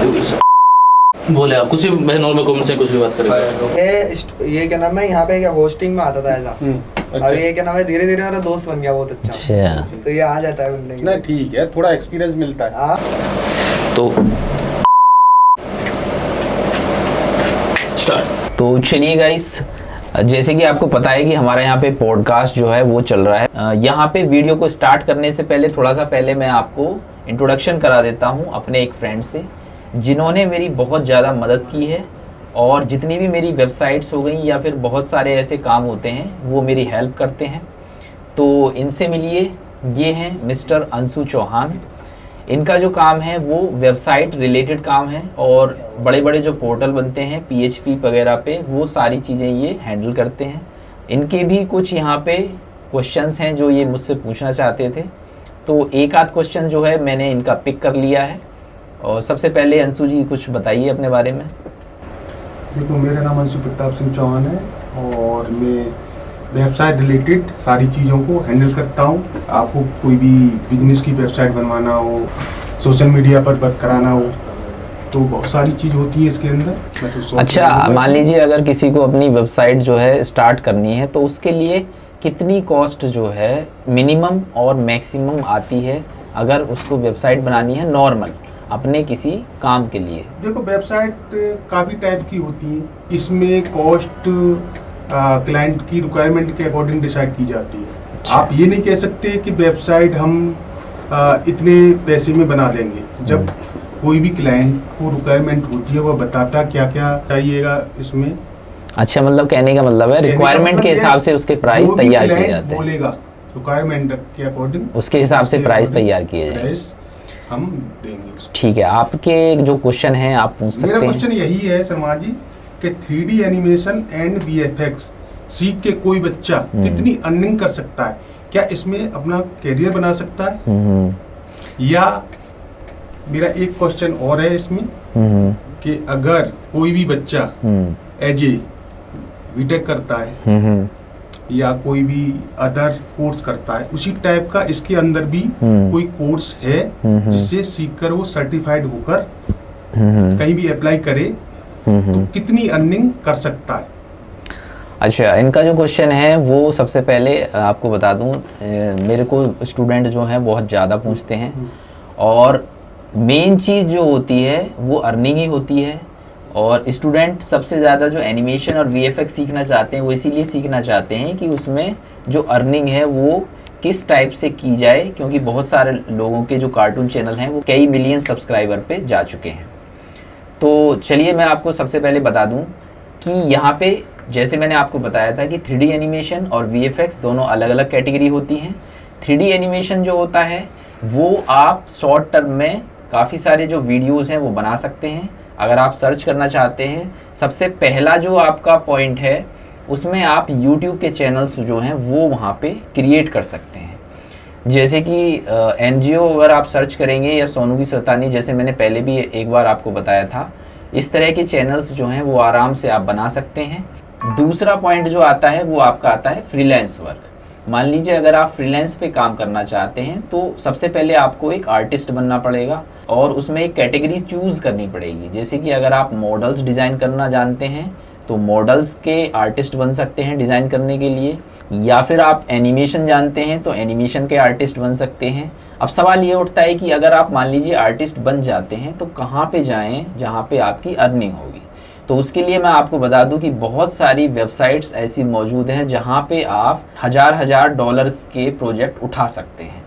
बोले आप कुछ भी नॉर्मल कमेंट से कुछ भी बात करेंगे। ये क्या नाम है, यहाँ पे क्या होस्टिंग में आता था ऐसा। अच्छा। अब ये क्या नाम है, धीरे धीरे मेरा दोस्त बन गया बहुत अच्छा, तो ये आ जाता है बनने के ना, लिए। ठीक है, थोड़ा एक्सपीरियंस मिलता है। हाँ तो चलिए गाइस, जैसे कि आपको पता है कि हमारे यहाँ पे पॉडकास्ट जो है वो चल रहा है। यहाँ पे वीडियो को स्टार्ट करने से पहले थोड़ा सा पहले मैं आपको इंट्रोडक्शन करा देता हूँ अपने एक फ्रेंड से, जिन्होंने मेरी बहुत ज़्यादा मदद की है। और जितनी भी मेरी वेबसाइट्स हो गई या फिर बहुत सारे ऐसे काम होते हैं वो मेरी हेल्प करते हैं। तो इनसे मिलिए, ये हैं मिस्टर अंशु चौहान। इनका जो काम है वो वेबसाइट रिलेटेड काम है और बड़े बड़े जो पोर्टल बनते हैं PHP वगैरह पे, वो सारी चीज़ें ये हैंडल करते हैं। इनके भी कुछ यहाँ पे क्वेश्चंस हैं जो ये मुझसे पूछना चाहते थे, तो एक आध क्वेश्चन जो है मैंने इनका पिक कर लिया है। और सबसे पहले अंशु जी कुछ बताइए अपने बारे में। देखो, मेरा नाम अंशु प्रताप सिंह चौहान है और मैं वेबसाइट रिलेटेड सारी चीज़ों को हैंडल करता हूँ। आपको कोई भी बिजनेस की वेबसाइट बनवाना हो, सोशल मीडिया पर वर्क कराना हो, तो बहुत सारी चीज़ होती है इसके अंदर। अच्छा, मान लीजिए अगर किसी को अपनी वेबसाइट जो है स्टार्ट करनी है तो उसके लिए कितनी कॉस्ट जो है मिनिमम और मैक्सिमम आती है अगर उसको वेबसाइट बनानी है नॉर्मल अपने किसी काम के लिए? देखो, वेबसाइट काफ़ी टाइप की होती है, इसमें कॉस्ट क्लाइंट की रिक्वायरमेंट के अकॉर्डिंग डिसाइड की जाती है। अच्छा। आप ये नहीं कह सकते कि वेबसाइट हम इतने पैसे में बना देंगे। जब कोई भी क्लाइंट को रिक्वायरमेंट होती है, वो बताता क्या क्या चाहिएगा इसमें। अच्छा, मतलब कहने का मतलब है रिक्वायरमेंट के हिसाब से उसके प्राइस तैयार किए जाते हैं। बोलेगा रिक्वायरमेंट के अकॉर्डिंग उसके हिसाब से प्राइस तैयार किए जाएंगे। हम देंगे। ठीक है, आपके जो क्वेश्चन है आप पूछ सकते हैं। मेरा क्वेश्चन यही है शर्मा जी कि 3D एनिमेशन एंड VFX सीख के कोई बच्चा कितनी अर्निंग कर सकता है? क्या इसमें अपना करियर बना सकता है? या मेरा एक क्वेश्चन और है इसमें कि अगर कोई भी बच्चा एज ए बीटेक करता है या कोई भी अदर कोर्स करता है, उसी टाइप का इसके अंदर भी कोई कोर्स है जिससे सीखकर वो सर्टिफाइड होकर कहीं भी अप्लाई करे, तो कितनी अर्निंग कर सकता है? अच्छा, इनका जो क्वेश्चन है वो सबसे पहले आपको बता दूं, मेरे को स्टूडेंट जो हैं बहुत ज़्यादा पूछते हैं और मेन चीज़ जो होती है वो अर्निंग ही होती है। और स्टूडेंट सबसे ज़्यादा जो एनिमेशन और VFX सीखना चाहते हैं वो इसीलिए सीखना चाहते हैं कि उसमें जो अर्निंग है वो किस टाइप से की जाए, क्योंकि बहुत सारे लोगों के जो कार्टून चैनल हैं वो कई मिलियन सब्सक्राइबर पे जा चुके हैं। तो चलिए मैं आपको सबसे पहले बता दूं कि यहाँ पे जैसे मैंने आपको बताया था कि 3D एनिमेशन और VFX दोनों अलग अलग कैटेगरी होती हैं। 3D एनिमेशन जो होता है वो आप शॉर्ट टर्म में काफ़ी सारे जो वीडियोज़ हैं वो बना सकते हैं। अगर आप सर्च करना चाहते हैं, सबसे पहला जो आपका पॉइंट है उसमें आप YouTube के चैनल्स जो हैं वो वहाँ पे क्रिएट कर सकते हैं। जैसे कि NGO अगर आप सर्च करेंगे या सोनू की सतानी, जैसे मैंने पहले भी एक बार आपको बताया था, इस तरह के चैनल्स जो हैं वो आराम से आप बना सकते हैं। दूसरा पॉइंट जो आता है वो आपका आता है फ्रीलांस वर्क। मान लीजिए अगर आप फ्रीलांस पे काम करना चाहते हैं तो सबसे पहले आपको एक आर्टिस्ट बनना पड़ेगा और उसमें एक कैटेगरी चूज़ करनी पड़ेगी। जैसे कि अगर आप मॉडल्स डिज़ाइन करना जानते हैं तो मॉडल्स के आर्टिस्ट बन सकते हैं डिज़ाइन करने के लिए, या फिर आप एनिमेशन जानते हैं तो एनिमेशन के आर्टिस्ट बन सकते हैं। अब सवाल ये उठता है कि अगर आप मान लीजिए आर्टिस्ट बन जाते हैं तो कहाँ पे जाएं जहाँ पे आपकी अर्निंग होगी? तो उसके लिए मैं आपको बता दूं कि बहुत सारी वेबसाइट्स ऐसी मौजूद हैं जहाँ पे आप हज़ार डॉलर्स के प्रोजेक्ट उठा सकते हैं,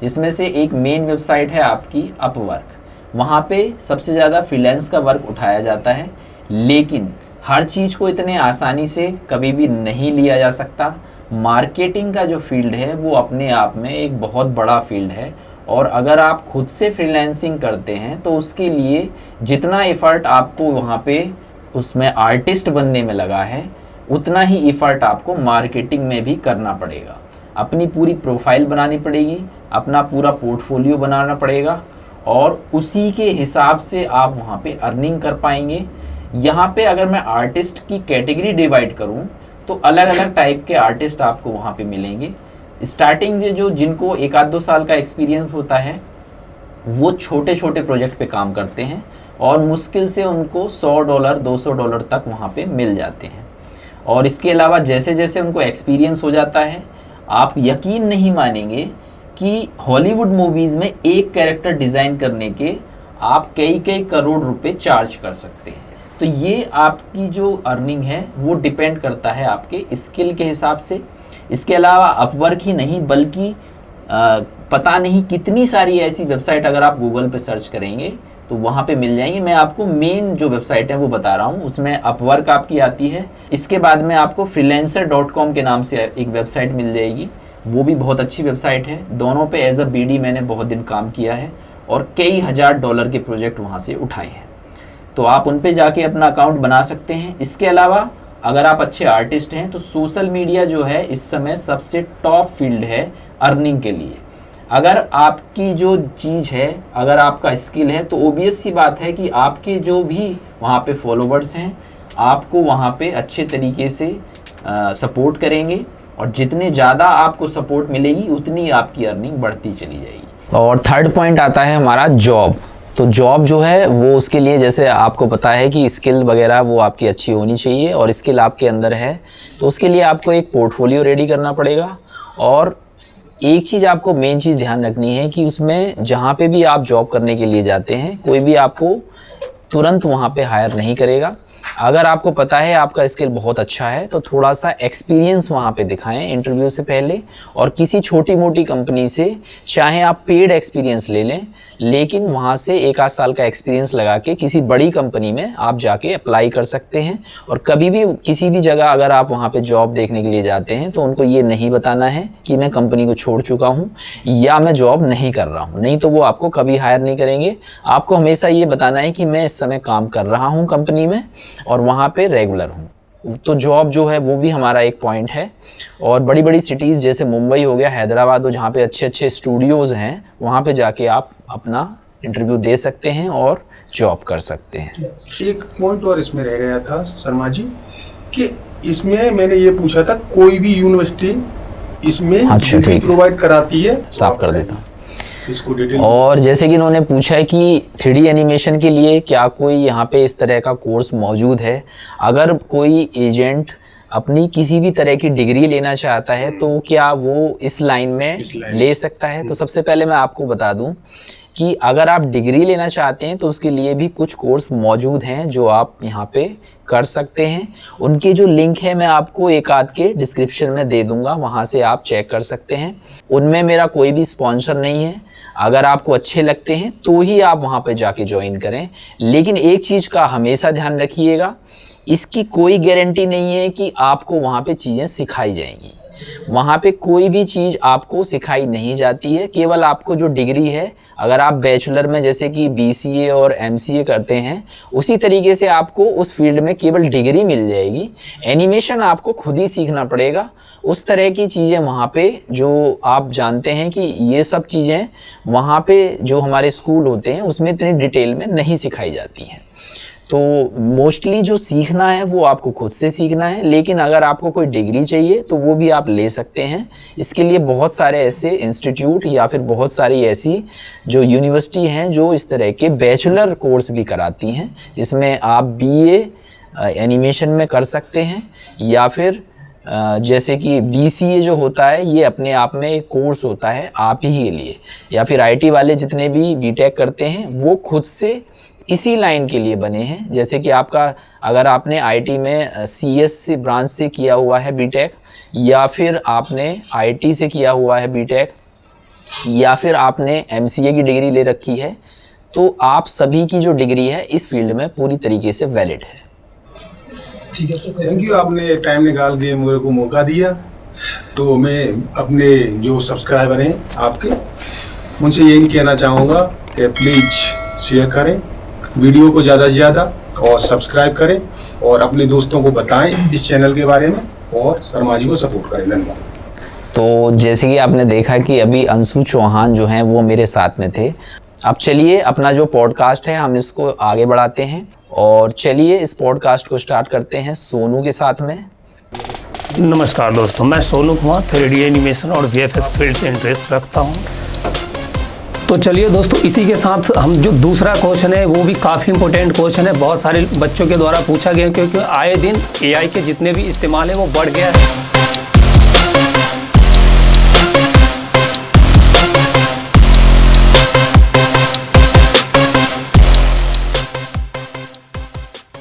जिसमें से एक मेन वेबसाइट है आपकी अपवर्क। वहाँ पे सबसे ज़्यादा फ्रीलांस का वर्क उठाया जाता है, लेकिन हर चीज़ को इतने आसानी से कभी भी नहीं लिया जा सकता। मार्केटिंग का जो फील्ड है वो अपने आप में एक बहुत बड़ा फील्ड है और अगर आप खुद से फ्रीलांसिंग करते हैं तो उसके लिए जितना एफर्ट आपको वहाँ पे उसमें आर्टिस्ट बनने में लगा है उतना ही एफर्ट आपको मार्केटिंग में भी करना पड़ेगा। अपनी पूरी प्रोफाइल बनानी पड़ेगी, अपना पूरा पोर्टफोलियो बनाना पड़ेगा और उसी के हिसाब से आप वहाँ पे अर्निंग कर पाएंगे। यहाँ पे अगर मैं आर्टिस्ट की कैटेगरी डिवाइड करूँ तो अलग अलग टाइप के आर्टिस्ट आपको वहाँ पे मिलेंगे। स्टार्टिंग जो जिनको 1 आध 2 साल का एक्सपीरियंस होता है वो छोटे छोटे प्रोजेक्ट पे काम करते हैं और मुश्किल से उनको $100 $200 तक वहाँ पे मिल जाते हैं। और इसके अलावा जैसे जैसे उनको एक्सपीरियंस हो जाता है, आप यकीन नहीं मानेंगे कि हॉलीवुड मूवीज़ में एक कैरेक्टर डिज़ाइन करने के आप कई कई करोड़ रुपए चार्ज कर सकते हैं। तो ये आपकी जो अर्निंग है वो डिपेंड करता है आपके स्किल के हिसाब से। इसके अलावा अपवर्क ही नहीं बल्कि पता नहीं कितनी सारी ऐसी वेबसाइट अगर आप गूगल पे सर्च करेंगे तो वहाँ पे मिल जाएंगी। मैं आपको मेन जो वेबसाइट है वो बता रहा हूँ, उसमें अपवर्क आपकी आती है। इसके बाद में आपको freelancer.com के नाम से एक वेबसाइट मिल जाएगी, वो भी बहुत अच्छी वेबसाइट है। दोनों पे एज अ BD मैंने बहुत दिन काम किया है और कई $1000 के प्रोजेक्ट वहाँ से उठाए हैं। तो आप उन पे जाके अपना अकाउंट बना सकते हैं। इसके अलावा अगर आप अच्छे आर्टिस्ट हैं तो सोशल मीडिया जो है इस समय सबसे टॉप फील्ड है अर्निंग के लिए। अगर आपकी जो चीज़ है, अगर आपका स्किल है, तो ओबियस सी बात है कि आपके जो भी वहाँ पे फॉलोवर्स हैं आपको वहाँ पे अच्छे तरीके से सपोर्ट करेंगे और जितने ज़्यादा आपको सपोर्ट मिलेगी उतनी आपकी अर्निंग बढ़ती चली जाएगी। और थर्ड पॉइंट आता है हमारा जॉब। तो जॉब जो है वो उसके लिए जैसे आपको पता है कि स्किल वगैरह वो आपकी अच्छी होनी चाहिए और स्किल आपके अंदर है तो उसके लिए आपको एक पोर्टफोलियो रेडी करना पड़ेगा। और एक चीज़ आपको मेन चीज़ ध्यान रखनी है कि उसमें जहाँ पे भी आप जॉब करने के लिए जाते हैं कोई भी आपको तुरंत वहाँ पे हायर नहीं करेगा। अगर आपको पता है आपका स्किल बहुत अच्छा है तो थोड़ा सा एक्सपीरियंस वहाँ पे दिखाएं इंटरव्यू से पहले। और किसी छोटी मोटी कंपनी से चाहे आप पेड एक्सपीरियंस ले लें, लेकिन वहाँ से 1 आध साल का एक्सपीरियंस लगा के किसी बड़ी कंपनी में आप जाके अप्लाई कर सकते हैं। और कभी भी किसी भी जगह अगर आप वहाँ पे जॉब देखने के लिए जाते हैं तो उनको ये नहीं बताना है कि मैं कंपनी को छोड़ चुका हूँ या मैं जॉब नहीं कर रहा हूँ, नहीं तो वो आपको कभी हायर नहीं करेंगे। आपको हमेशा ये बताना है कि मैं इस समय काम कर रहा हूँ कंपनी में और वहाँ पे रेगुलर हूँ। तो जॉब जो है वो भी हमारा एक पॉइंट है। और बड़ी बड़ी सिटीज़ जैसे मुंबई हो गया, हैदराबाद हो, जहाँ पे अच्छे अच्छे स्टूडियोज़ हैं वहाँ पे जाके आप अपना इंटरव्यू दे सकते हैं और जॉब कर सकते हैं। एक पॉइंट और इसमें रह गया था शर्मा जी कि इसमें मैंने ये पूछा था कोई भी यूनिवर्सिटी इसमें डिग्री प्रोवाइड कराती है? साफ कर देता हूँ इसको डिटेल। और जैसे कि इन्होंने पूछा है कि 3D एनिमेशन के लिए क्या कोई यहाँ पे इस तरह का कोर्स मौजूद है। अगर कोई एजेंट अपनी किसी भी तरह की डिग्री लेना चाहता है तो क्या वो इस लाइन में ले सकता है? तो सबसे पहले मैं आपको बता दूं कि अगर आप डिग्री लेना चाहते हैं तो उसके लिए भी कुछ कोर्स मौजूद हैं जो आप यहाँ पे कर सकते हैं। उनके जो लिंक है मैं आपको एक आध के डिस्क्रिप्शन में दे दूंगा, वहाँ से आप चेक कर सकते हैं। उनमें मेरा कोई भी स्पॉन्सर नहीं है, अगर आपको अच्छे लगते हैं तो ही आप वहाँ पे जाके ज्वाइन करें। लेकिन एक चीज़ का हमेशा ध्यान रखिएगा, इसकी कोई गारंटी नहीं है कि आपको वहाँ पे चीज़ें सिखाई जाएंगी। वहाँ पे कोई भी चीज़ आपको सिखाई नहीं जाती है। केवल आपको जो डिग्री है, अगर आप बैचलर में जैसे कि BCA और MCA करते हैं उसी तरीके से आपको उस फील्ड में केवल डिग्री मिल जाएगी। एनिमेशन आपको खुद ही सीखना पड़ेगा। उस तरह की चीज़ें वहाँ पे जो आप जानते हैं कि ये सब चीज़ें वहाँ पे जो हमारे स्कूल होते हैं उसमें इतनी डिटेल में नहीं सिखाई जाती हैं। तो मोस्टली जो सीखना है वो आपको खुद से सीखना है। लेकिन अगर आपको कोई डिग्री चाहिए तो वो भी आप ले सकते हैं। इसके लिए बहुत सारे ऐसे इंस्टीट्यूट या फिर बहुत सारी ऐसी जो यूनिवर्सिटी हैं जो इस तरह के बैचलर कोर्स भी कराती हैं, जिसमें आप BA एनिमेशन में कर सकते हैं या फिर जैसे कि BCA जो होता है ये अपने आप में एक कोर्स होता है आप ही के लिए, या फिर IT वाले जितने भी BTech करते हैं वो खुद से इसी लाइन के लिए बने हैं। जैसे कि आपका अगर आपने IT में CS से ब्रांच से किया हुआ है BTech, या फिर आपने IT से किया हुआ है BTech, या फिर आपने MCA की डिग्री ले रखी है, तो आप सभी की जो डिग्री है इस फील्ड में पूरी तरीके से वैलिड है। ठीक है सर, थैंक यू, आपने टाइम निकाल के मेरे को मौका दिया। तो मैं अपने जो सब्सक्राइबर हैं आपके उनसे यही कहना चाहूँगा कि प्लीज़ शेयर करें वीडियो को ज़्यादा से ज़्यादा और सब्सक्राइब करें और अपने दोस्तों को बताएं इस चैनल के बारे में और शर्मा जी को सपोर्ट करें। धन्यवाद। तो जैसे कि आपने देखा कि अभी अंशु चौहान जो हैं वो मेरे साथ में थे। अब चलिए अपना जो पॉडकास्ट है हम इसको आगे बढ़ाते हैं और चलिए इस पॉडकास्ट को स्टार्ट करते हैं सोनू के साथ में। नमस्कार दोस्तों, मैं सोनू कुमार 3D एनिमेशन और VFX फील्ड से इंटरेस्ट रखता हूँ। तो चलिए दोस्तों, इसी के साथ हम जो दूसरा क्वेश्चन है वो भी काफ़ी इंपॉर्टेंट क्वेश्चन है, बहुत सारे बच्चों के द्वारा पूछा गया, क्योंकि आए दिन एआई के जितने भी इस्तेमाल है वो बढ़ गया है।